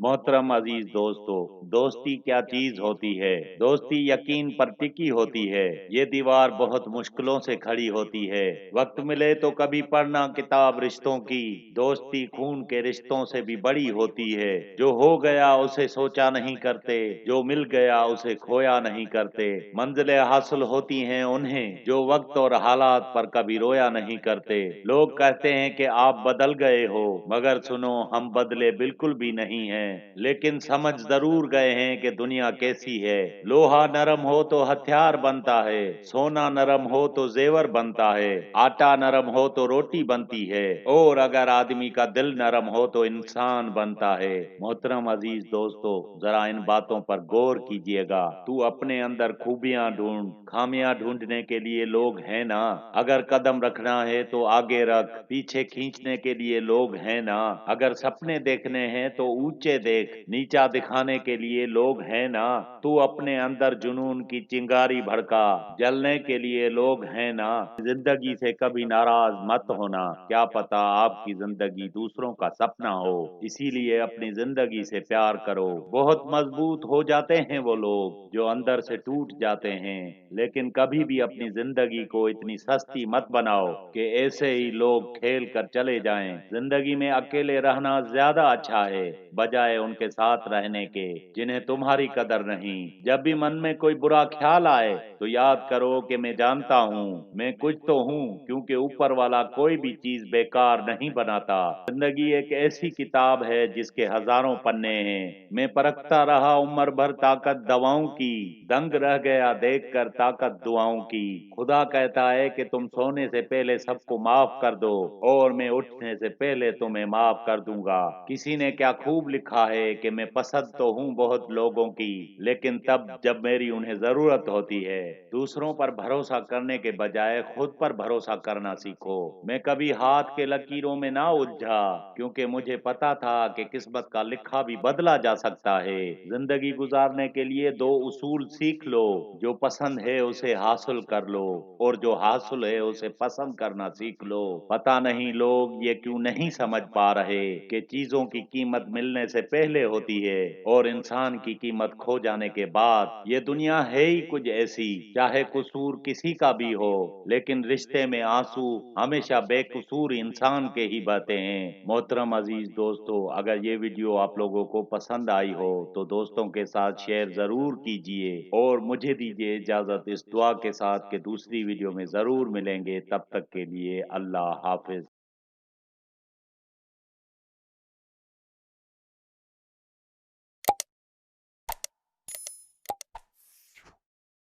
मोहतरम अजीज दोस्तों, दोस्ती क्या चीज होती है। दोस्ती यकीन पर टिकी होती है। ये दीवार बहुत मुश्किलों से खड़ी होती है। वक्त मिले तो कभी पढ़ना किताब रिश्तों की। दोस्ती खून के रिश्तों से भी बड़ी होती है। जो हो गया उसे सोचा नहीं करते, जो मिल गया उसे खोया नहीं करते। मंजिलें हासिल होती हैं उन्हें जो वक्त और हालात पर कभी रोया नहीं करते। लोग कहते हैं कि आप बदल गए हो, मगर सुनो, हम बदले बिल्कुल भी नहीं हैं। लेकिन समझ जरूर गए हैं कि दुनिया कैसी है। लोहा नरम हो तो हथियार बनता है, सोना नरम हो तो जेवर बनता है, आटा नरम हो तो रोटी बनती है, और अगर आदमी का दिल नरम हो तो इंसान बनता है। मोहतरम अजीज दोस्तों, जरा इन बातों पर गौर कीजिएगा। तू अपने अंदर खूबियां ढूंढ, खामियां ढूंढने के लिए लोग हैं ना। अगर कदम रखना है तो आगे रख, पीछे खींचने के लिए लोग हैं ना। अगर सपने देखने हैं तो ऊंचे देख, नीचा दिखाने के लिए लोग हैं ना। तू अपने अंदर जुनून की चिंगारी भड़का, जलने के लिए लोग हैं ना। जिंदगी से कभी नाराज मत होना, क्या पता आपकी जिंदगी दूसरों का सपना हो। इसीलिए अपनी जिंदगी से प्यार करो। बहुत मजबूत हो जाते हैं वो लोग जो अंदर से टूट जाते हैं, लेकिन कभी भी अपनी जिंदगी को इतनी सस्ती मत बनाओ कि ऐसे ही लोग खेल कर चले जाएं। जिंदगी में अकेले रहना ज्यादा अच्छा है, बजाय उनके साथ रहने के जिन्हें तुम्हारी कदर नहीं। जब भी मन में कोई बुरा ख्याल आए तो याद करो कि मैं जानता हूँ, मैं कुछ तो हूँ, क्योंकि ऊपर वाला कोई भी चीज बेकार नहीं बनाता। जिंदगी एक ऐसी किताब है जिसके हजारों पन्ने हैं। मैं परखता रहा उम्र भर ताकत दवाओं की, दंग रह गया देख कर ताकत दुआओं की। खुदा कहता है कि तुम सोने से पहले सबको माफ कर दो, और मैं उठने से पहले तुम्हें माफ कर दूंगा। किसी ने क्या खूब लिखा है कि मैं पसंद तो हूँ बहुत लोगों की, लेकिन तब जब मेरी उन्हें जरूरत होती है। दूसरों पर भरोसा करने के बजाय खुद पर भरोसा करना सीखो। मैं कभी हाथ के लकीरों में ना उलझा, क्योंकि मुझे पता था कि किस्मत का लिखा भी बदला जा सकता है। जिंदगी गुजारने के लिए दो उसूल सीख लो, जो पसंद है उसे हासिल कर लो, और जो हासिल है उसे पसंद करना सीख लो। पता नहीं लोग ये क्यों नहीं समझ पा रहे कि चीजों की कीमत मिलने से पहले होती है, और इंसान की कीमत खो जाने के बाद। ये दुनिया है ही कुछ ऐसी, चाहे कसूर किसी का भी हो, लेकिन रिश्ते में आंसू हमेशा बेकसूर इंसान के ही बहते हैं। मोहतरम अजीज दोस्तों, अगर ये वीडियो आप लोगों को पसंद आई हो तो दोस्तों के साथ शेयर जरूर कीजिए, और मुझे दीजिए इजाजत इस दुआ के साथ कि दूसरी वीडियो में जरूर मिलेंगे। तब तक के लिए अल्लाह हाफिज।